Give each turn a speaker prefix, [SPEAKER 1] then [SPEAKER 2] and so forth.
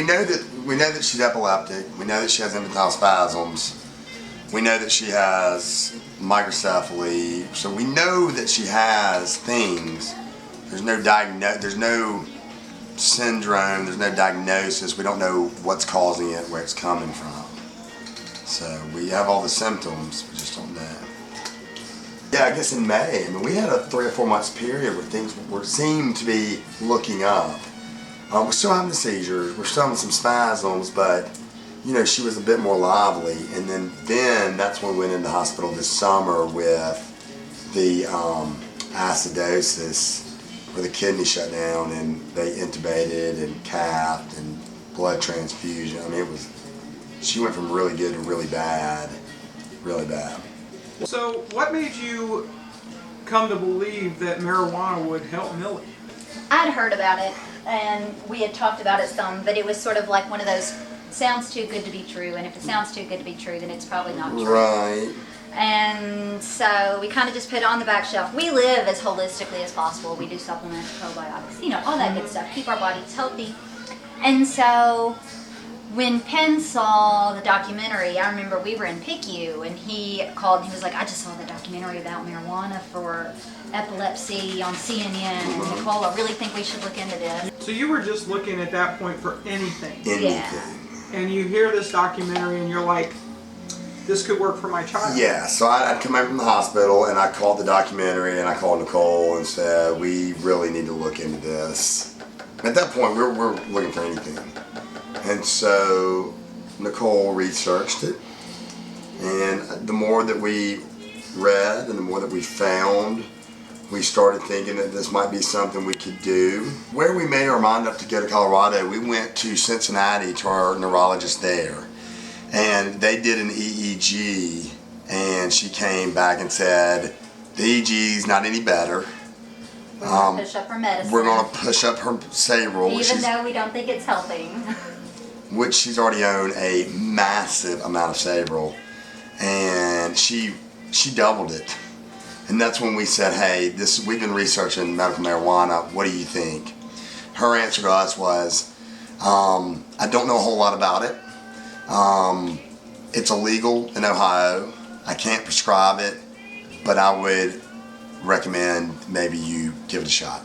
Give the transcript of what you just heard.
[SPEAKER 1] know that she's epileptic. We know that she has infantile spasms. We know that she has microcephaly. So we know that she has things. There's no syndrome. There's no diagnosis. We don't know what's causing it, where it's coming from. So we have all the symptoms. We just don't know. Yeah, I guess in May. I mean, we had a 3 or 4 months period where things seemed to be looking up. We're still having the seizures, we're still having some spasms, but you know, she was a bit more lively. And then that's when we went into hospital this summer with the acidosis, where the kidney shut down and they intubated and cathed and blood transfusion. I mean, she went from really good to really bad, really bad.
[SPEAKER 2] So what made you come to believe that marijuana would help Millie?
[SPEAKER 3] I'd heard about it, and we had talked about it some, but it was sort of like one of those, sounds too good to be true, and if it sounds too good to be true, then it's probably not true.
[SPEAKER 1] Right.
[SPEAKER 3] And so we kind of just put it on the back shelf. We live as holistically as possible. We do supplements, probiotics, you know, all that good stuff, keep our bodies healthy. And so when Penn saw the documentary, I remember we were in PICU, and he called and he was like, I just saw the documentary about marijuana for epilepsy on CNN, and Nicole, I really think we should look into this.
[SPEAKER 2] So you were just looking at that point for anything.
[SPEAKER 1] Anything.
[SPEAKER 2] And you hear this documentary and you're like, this could work for my child.
[SPEAKER 1] Yeah, so I'd come in from the hospital and I called the documentary and I called Nicole and said, we really need to look into this. At that point, we're looking for anything. And so Nicole researched it, and the more that we read and the more that we found, we started thinking that this might be something we could do. Where we made our mind up to go to Colorado, we went to Cincinnati to our neurologist there, and they did an EEG, and she came back and said, the EEG's not any better.
[SPEAKER 3] We're going to push up her medicine.
[SPEAKER 1] We're going to push up her Sabril.
[SPEAKER 3] Even though we don't think it's helping.
[SPEAKER 1] Which she's already owned a massive amount of Sabril, and she doubled it. And that's when we said, hey, we've been researching medical marijuana, what do you think? Her answer to us was, I don't know a whole lot about it. It's illegal in Ohio. I can't prescribe it, but I would recommend maybe you give it a shot.